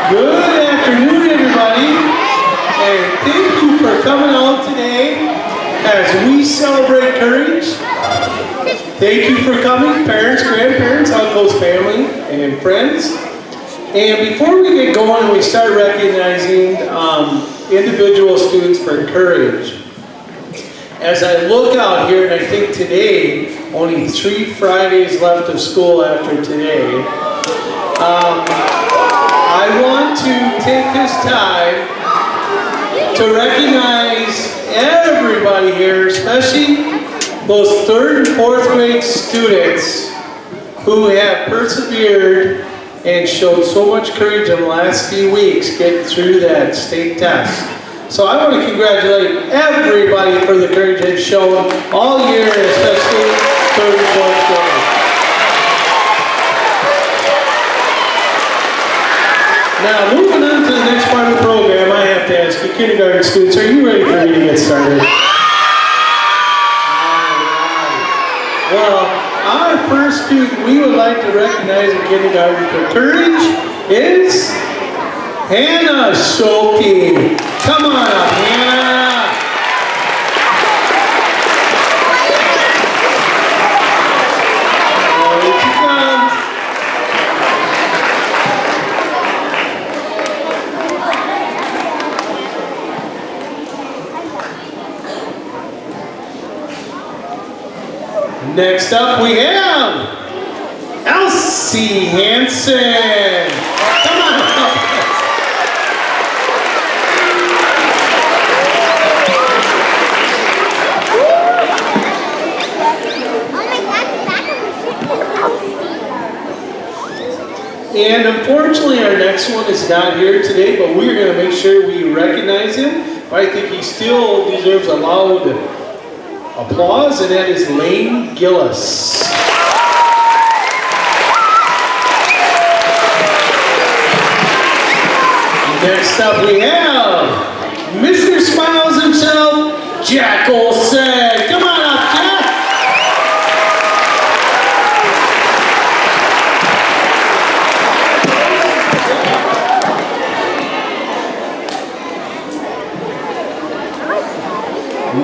Good afternoon, everybody, and thank you for coming out today as we celebrate courage. Thank you for coming, parents, grandparents, uncles, family, and friends. And before we get going, we start recognizing individual students for courage. As I look out here, and I think today, only 3 Fridays left of school after today, I want to take this time to recognize everybody here, especially those 3rd and 4th grade students who have persevered and showed so much courage in the last few weeks getting through that state test. So I want to congratulate everybody for the courage they've shown all year, especially 3rd and 4th grade. Now, moving on to the next part of the program, I have to ask you, kindergarten students, are you ready for me to get started? Well, our first student we would like to recognize in kindergarten for courage is Hannah Schulte. Come on up, Hannah. Here she comes. Next up we have Elsie Hansen. Come on up. And unfortunately our next one is not here today, but we're going to make sure we recognize him. I think he still deserves a loud applause, and that is Lane Gillis. Next up we have Mr. Smiles himself, Jack Olsen. Come on up, Jack.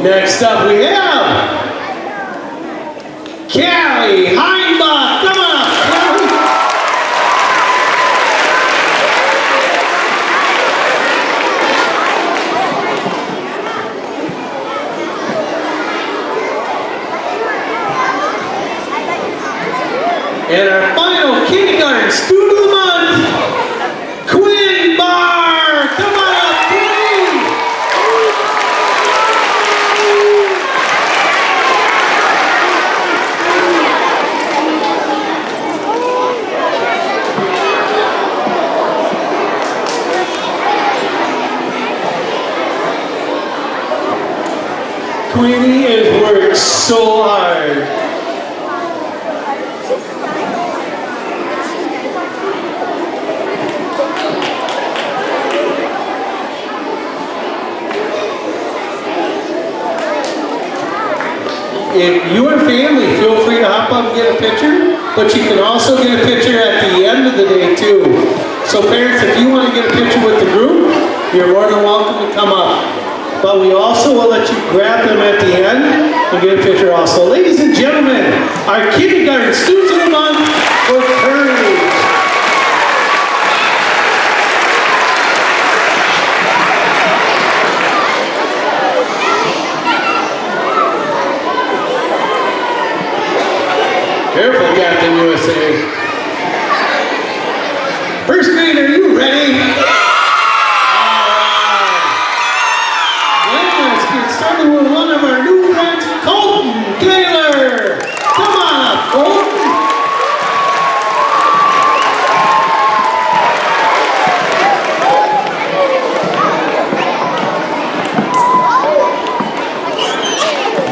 Next up we have Callie Heinbach. Come on up, Callie. And our final kindergarten student of the month, Quinn Barr. Come on up, Quinn. Queenie has worked so hard. If you and family, feel free to hop up and get a picture, but you can also get a picture at the end of the day too. So parents, if you want to get a picture with the group, you're more than welcome to come up. But we also will let you grab them at the end and get a picture also. Ladies and gentlemen, our kindergarten students of the month for courage. Careful, Captain USA. First grade, are you ready? Starting with one of our new friends, Colton Taylor. Come on up, Colton.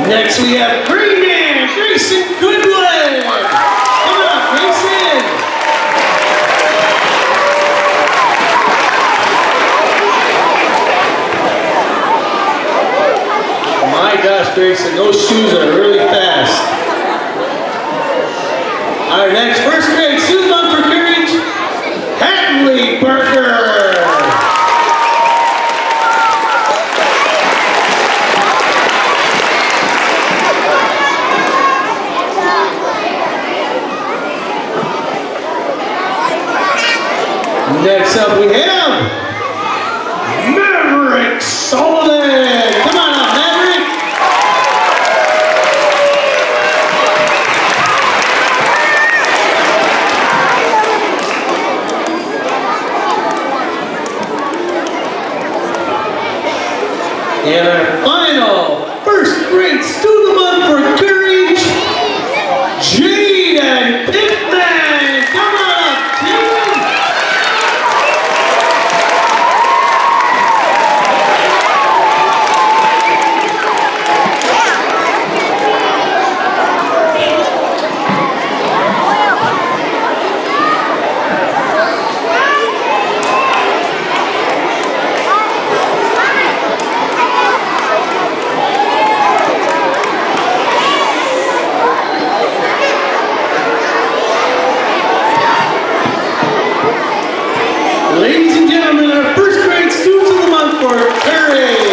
Next we have Green Man, Grayson Goodwin. Come on up, Grayson. My gosh, Grayson, those shoes are really fast. Our next first grade student for courage, Hadley Parker. Next up we have Maverick Sullivan. Come on up, Maverick. And our final first grade student of the month for courage, Jaden Pittman. Come on up, Jaden. Ladies and gentlemen, our first grade students of the month for courage.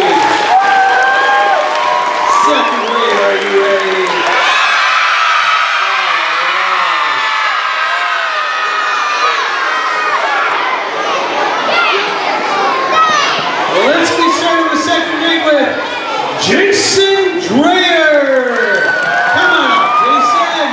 Second grade, are you ready? Well, let's get started with second grade with Jason Dreyer. Come on up, Jason.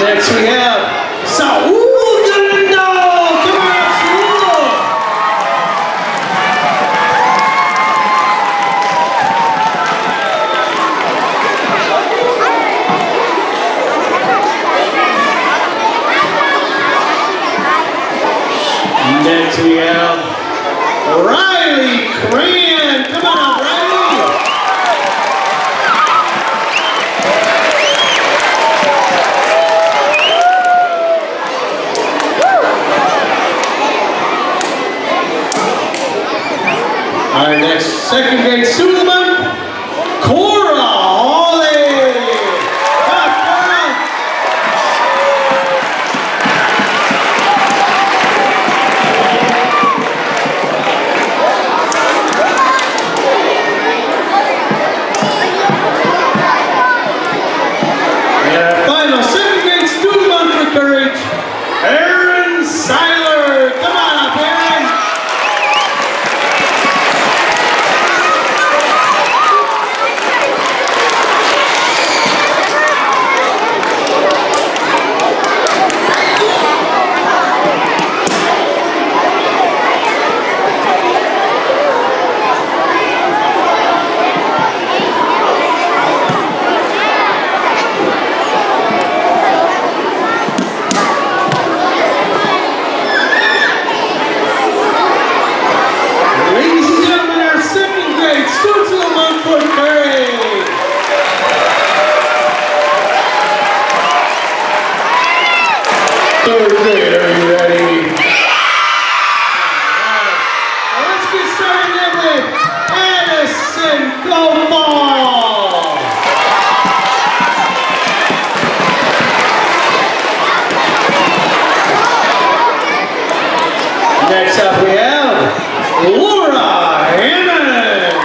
Next we have Saul Galindo. Come on up, Saul. Next we have Riley Cran. Come on up, Riley. Our next second grade student of the month, Cora Hawley. Come on, Cora. And our final second grade student of the month for courage, Aaron Seiler. Come on up, Aaron. Ladies and gentlemen, our second grade students of the month for courage. Third grade, are you ready? Now let's get started with Addison Global. Next up we have Laura Hammond.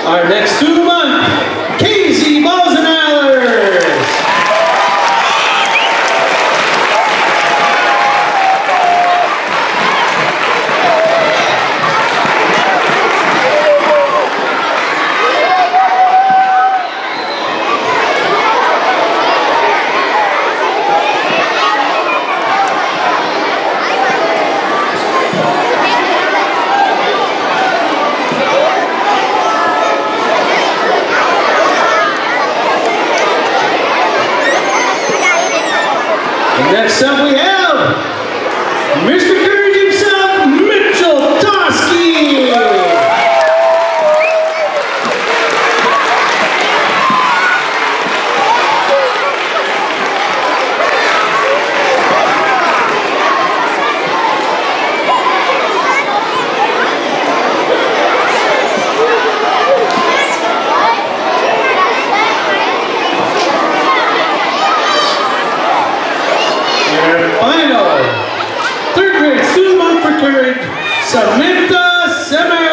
Our next student of the month, Casey Bosenallers. Next up we have Mr. Courage himself, Mitchell Toski. for courage, Samantha Simmer.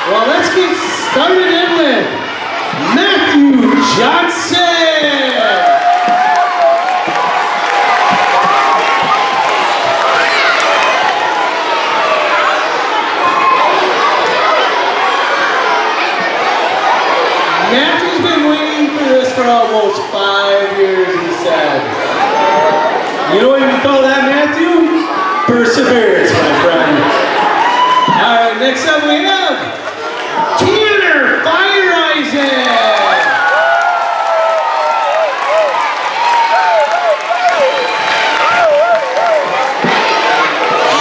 Well, let's get started in with Matthew Johnson. Matthew's been waiting for this for almost 5 years, he said. You know what you call that, Matthew? Perseverance, my friend. All right, next up we have Tanner Fire-Eisen.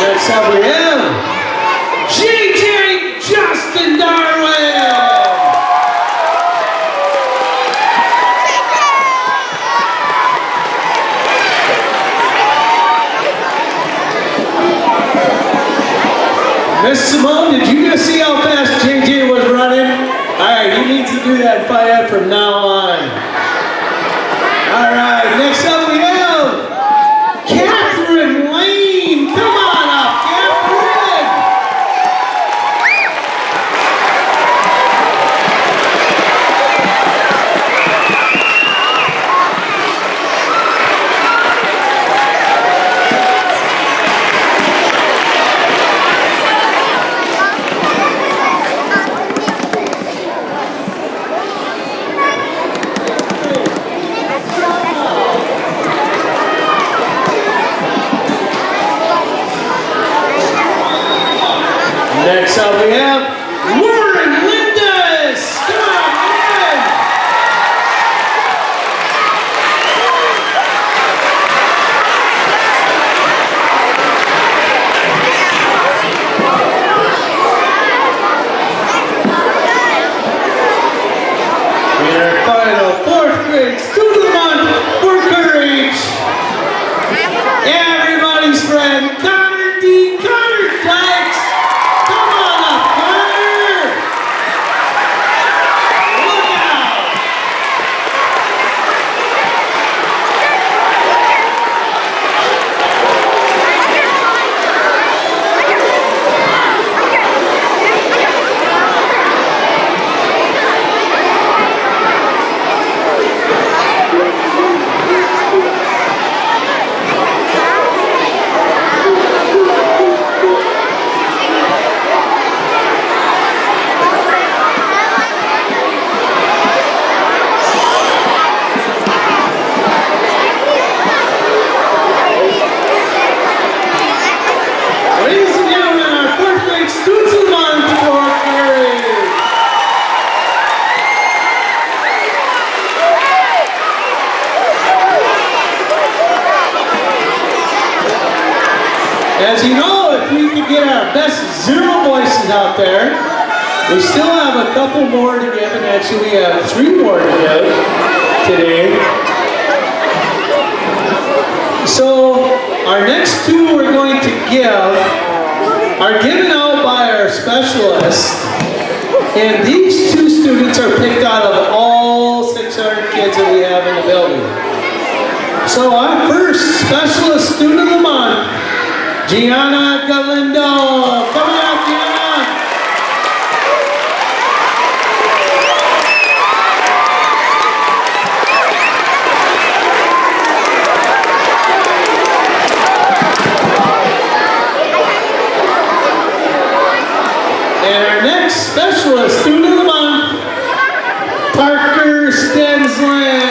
Next up we have JJ Justin Darwin. Miss Simone, did you guys see how fast JJ was running? Alright, he needs to do that fight from now on. Alright, next up we have Catherine Lane. Come on up, Catherine! Next up we have Lauren Lindis. Come on, Lauren. In our final 4th grade student of the month for courage, everybody's friend, Connor D. Connor Dykes. As you know, if we could get our best zero voices out there, we still have a couple more to give, and actually we have 3 more to give today. So our next 2 we're going to give are given out by our specialists, and these 2 students are picked out of all 600 kids that we have in the building. So our first specialist student of the month, Gianna Galindo. Come on up, Gianna. And our next Specialist Student of the Month, Parker Stensland.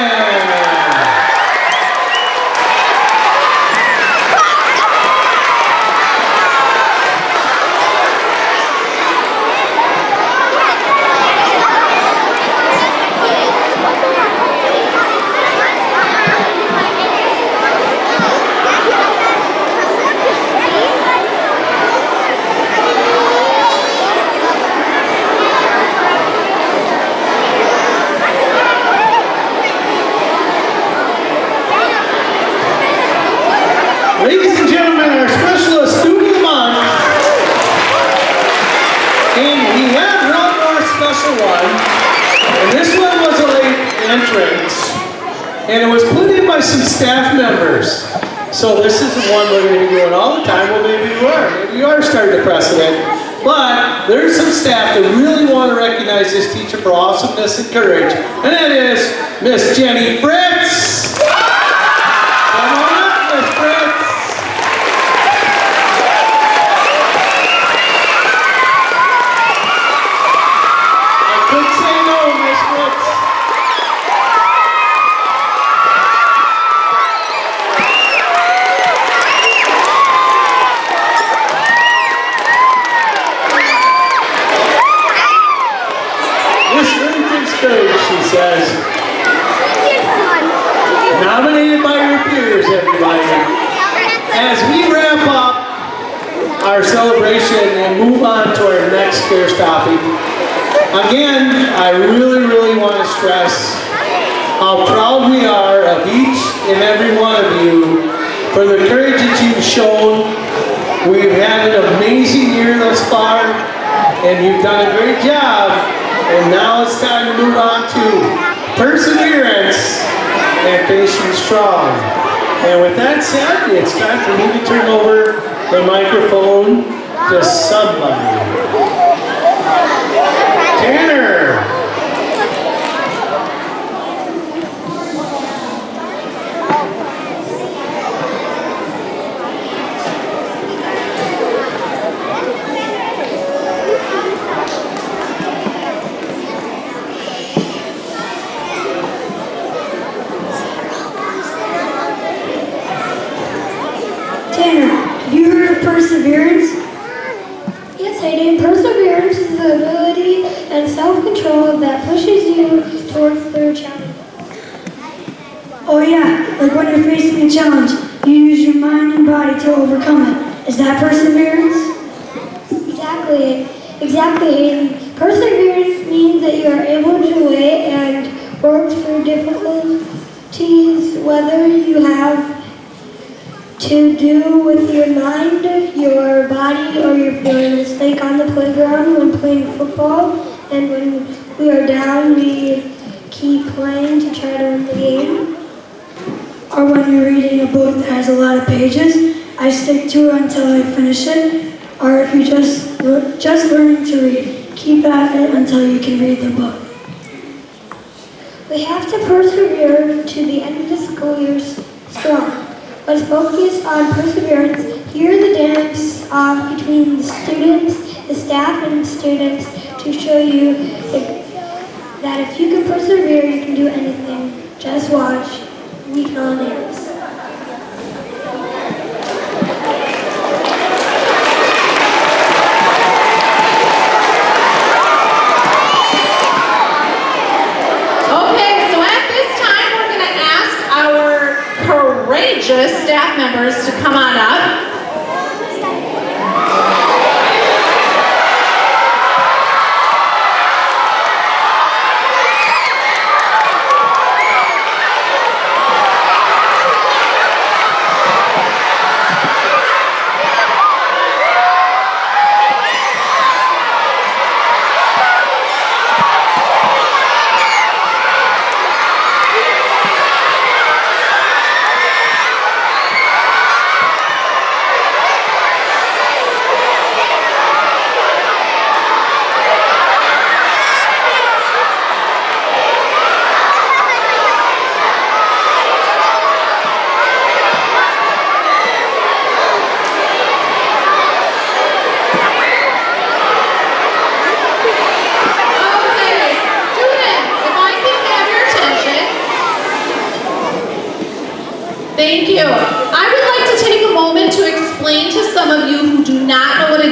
Ladies and gentlemen, our Specialist Student of the Month, and we have one more special one, and this one was a late entrance, and it was put in by some staff members. So this isn't one we're going to be doing all the time. Well, maybe you are starting to precedent, but there's some staff that really want to recognize this teacher for awesomeness and courage, and that is Miss Jenny Fritz. Come on up, Miss Fritz. She says, nominated by your peers, everybody. As we wrap up our celebration and move on to our next scarce topic, again, I really want to stress how proud we are of each and every one of you for the courage that you've shown. We've had an amazing year thus far, and you've done a great job. And now it's time to move on to perseverance and finishing strong. And with that said, it's time for me to turn over the microphone to somebody. Tanner. Tanner, have you heard of perseverance? Yes, I did. Perseverance is the ability and self-control that pushes you towards the challenge. Oh yeah, like when you're facing a challenge, you use your mind and body to overcome it. Is that perseverance? Exactly, Hayden. Perseverance means that you are able to wait and work through difficulties, whether you have to do with your mind, your body, or your feelings. Like on the playground when playing football, and when we are down, we keep playing to try to win the game. Or when you're reading a book that has a lot of pages, I stick to it until I finish it. Or if you're just learning to read, keep at it until you can read the book. We have to persevere to the end of the school year strong. Let's focus on perseverance. Hear the dance off between the students, the staff, and the students to show you that if you can persevere, you can do anything. Just watch. We can all dance. Courageous staff members to come on up.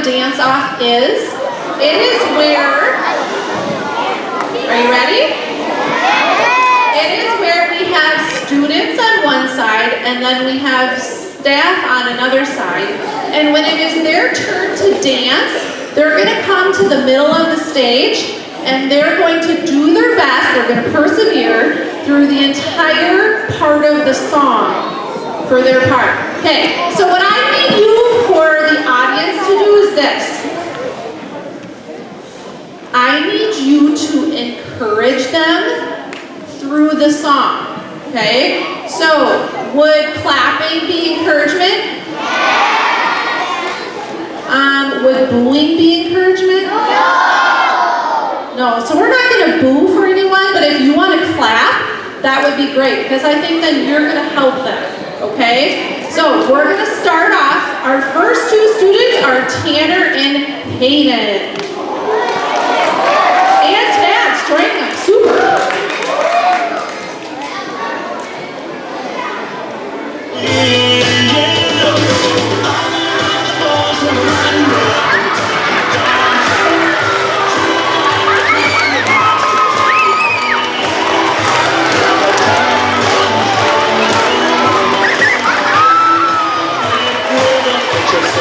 dance-off is? It is where, are you ready? It is where we have students on one side and then we have staff on another side. And when it is their turn to dance, they're going to come to the middle of the stage and they're going to do their best, they're going to persevere through the entire part of the song for their part. Okay, so what I need you for the audience to do is this. I need you to encourage them through the song, okay? So, would clapping be encouragement? Would booing be encouragement? No, so we're not gonna boo for anyone, but if you wanna clap, that would be great, because I think then you're gonna help them, okay? So, we're gonna start off, our first two students are Tanner and Hayden. And Tad's joining them, super. Just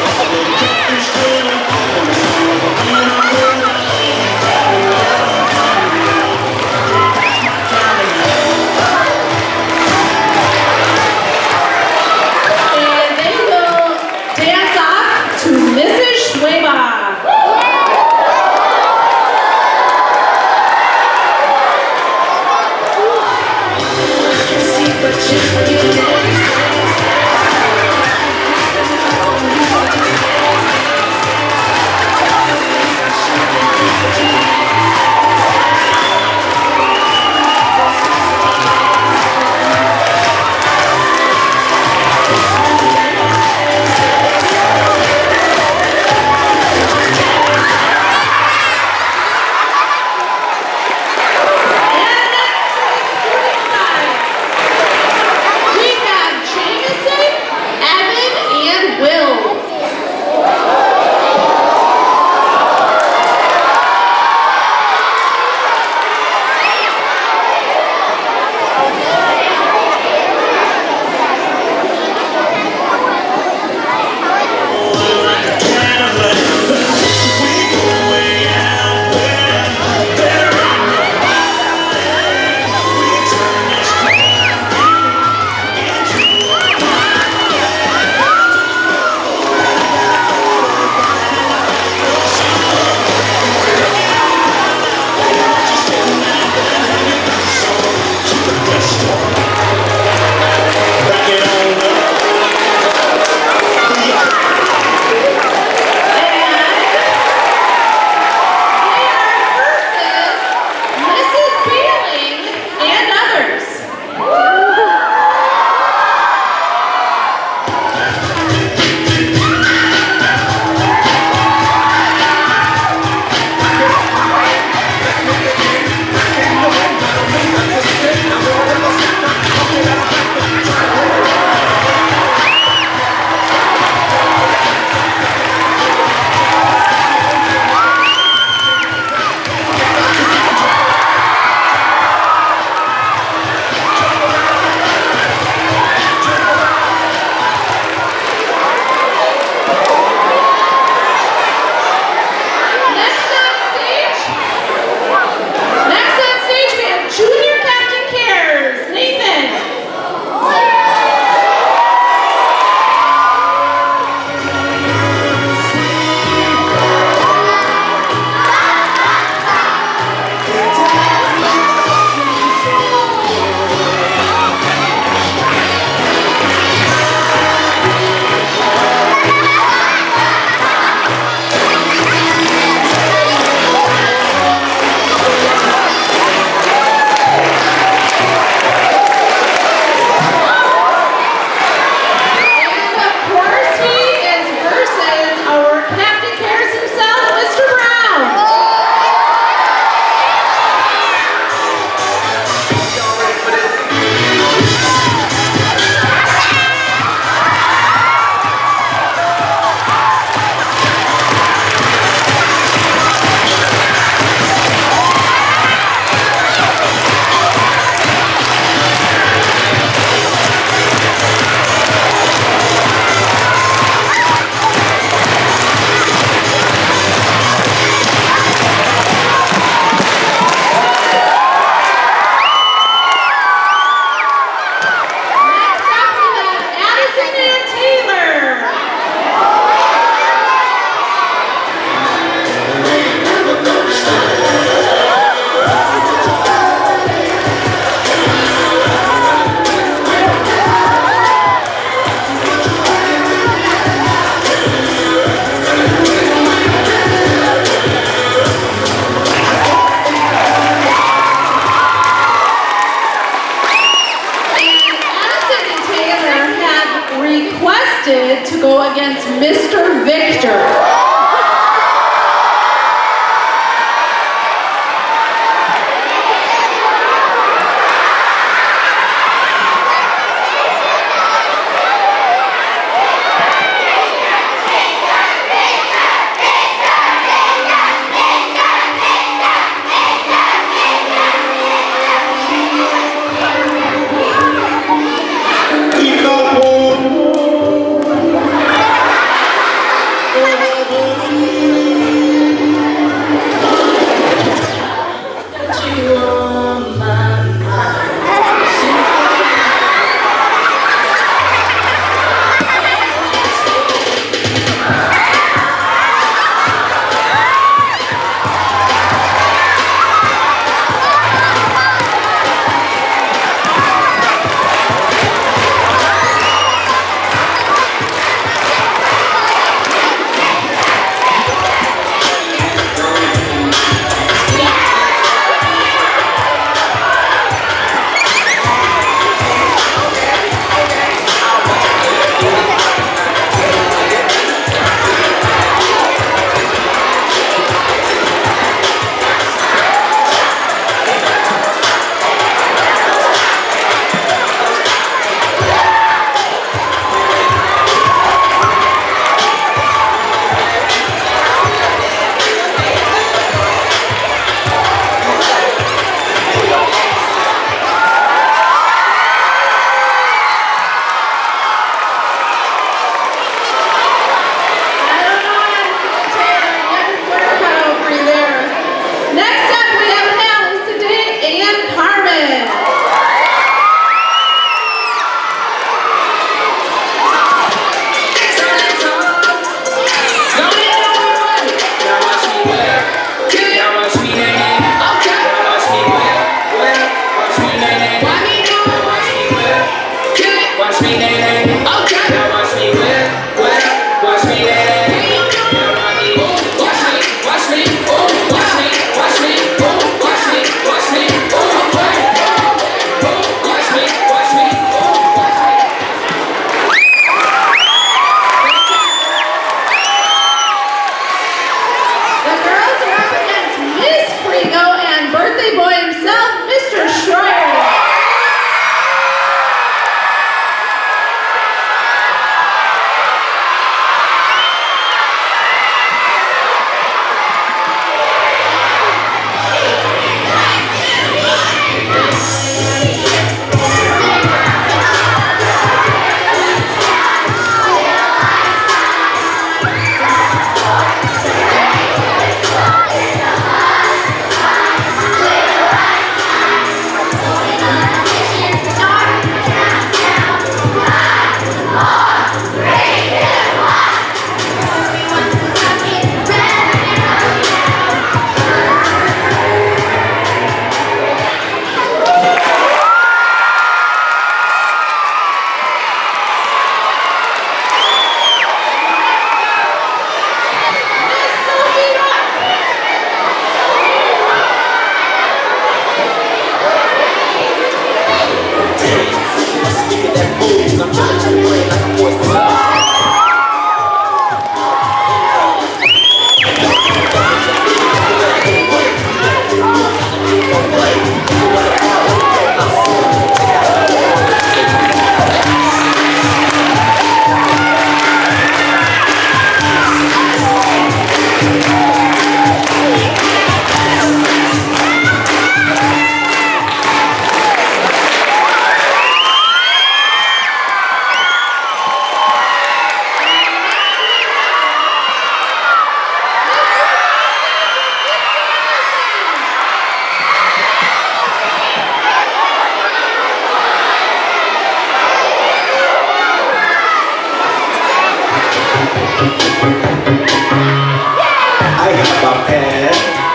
I have a pen.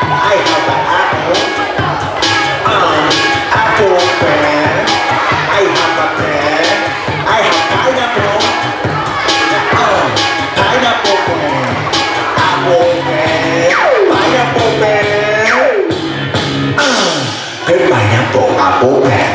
I have an apple. Apple pen. I have a pen. I have pineapple. Pineapple pen. Apple pen. Pineapple pen. Cái pineapple apple pen.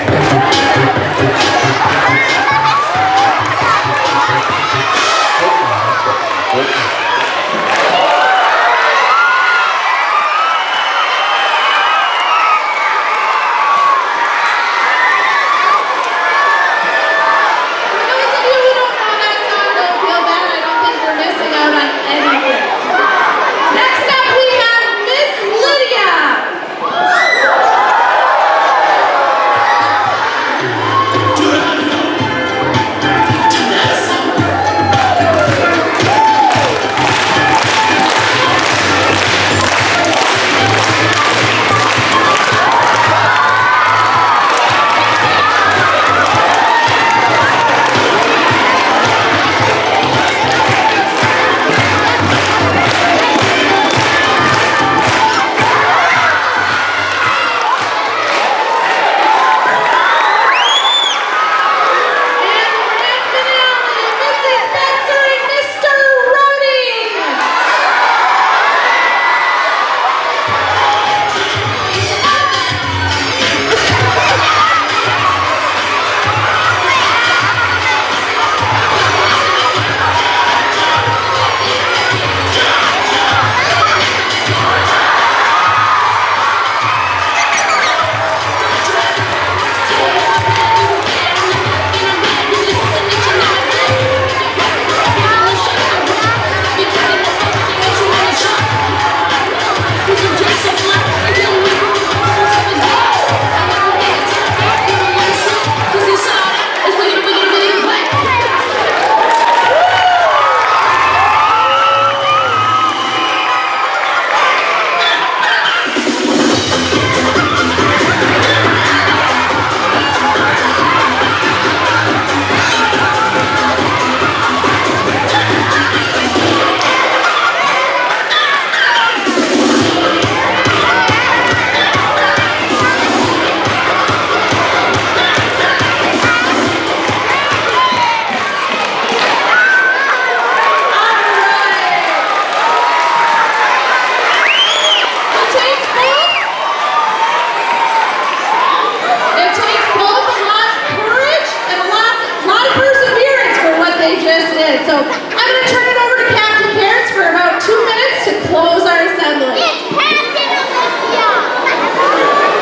So I'm going to turn it over to Captain Parents for about 2 minutes to close our assembly.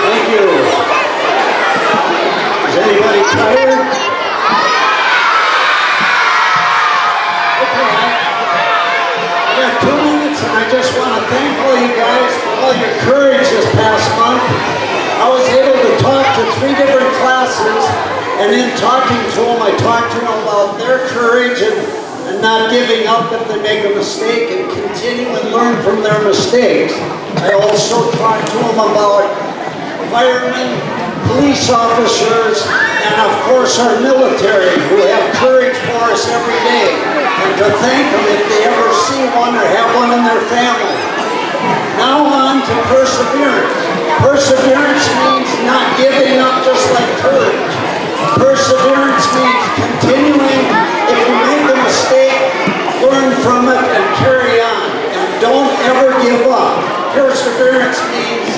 Thank you. Is anybody tired? Okay. I got 2 minutes and I just want to thank all you guys for all your courage this past month. I was able to talk to 3 different classes, and in talking to them, I talked to them about their courage and not giving up if they make a mistake and continue and learn from their mistakes. I also talked to them about firemen, police officers, and of course our military who have courage for us every day. And to thank them if they ever see one or have one in their family. Now on to perseverance. Perseverance means not giving up just like courage. Perseverance means continuing. If you make a mistake, learn from it and carry on. And don't ever give up. Perseverance means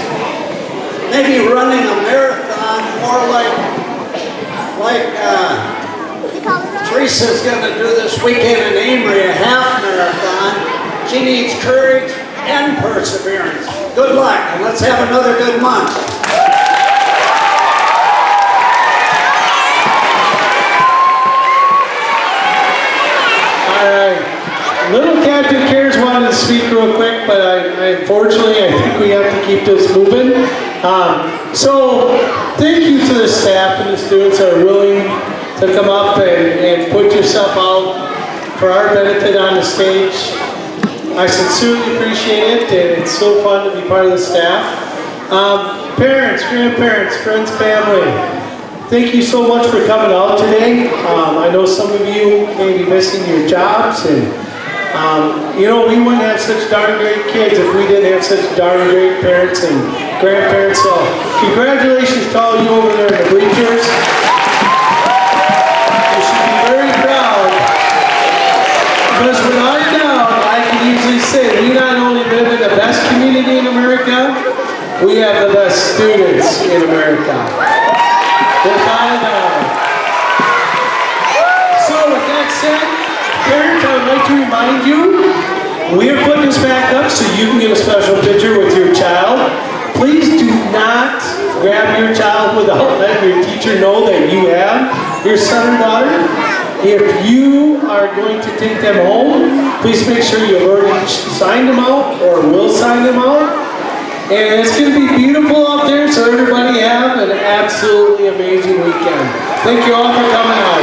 maybe running a marathon, more like Teresa's going to do this weekend in Amory, a half marathon. She needs courage and perseverance. Good luck, and let's have another good month. All right. Little Captain Cares wanted to speak real quick, but unfortunately, I think we have to keep this moving. So thank you to the staff and the students that are willing to come up and put yourself out for our benefit on the stage. I sincerely appreciate it, and it's so fun to be part of the staff. Parents, grandparents, friends, family, thank you so much for coming out today. I know some of you may be missing your jobs, and You know, we wouldn't have such darn great kids if we didn't have such darn great parents and grandparents. So, congratulations to all you over there in the bleachers. You should be very proud. Because without a doubt, I can easily say we not only live in the best community in America, we have the best students in America. Without a doubt. So with that said, parents, I would like to remind you, we are putting this back up so you can get a special picture with your child. Please do not grab your child without letting your teacher know that you have your son or daughter. If you are going to take them home, please make sure you've already signed them out or will sign them out. And it's going to be beautiful out there, so everybody have an absolutely amazing weekend. Thank you all for coming out.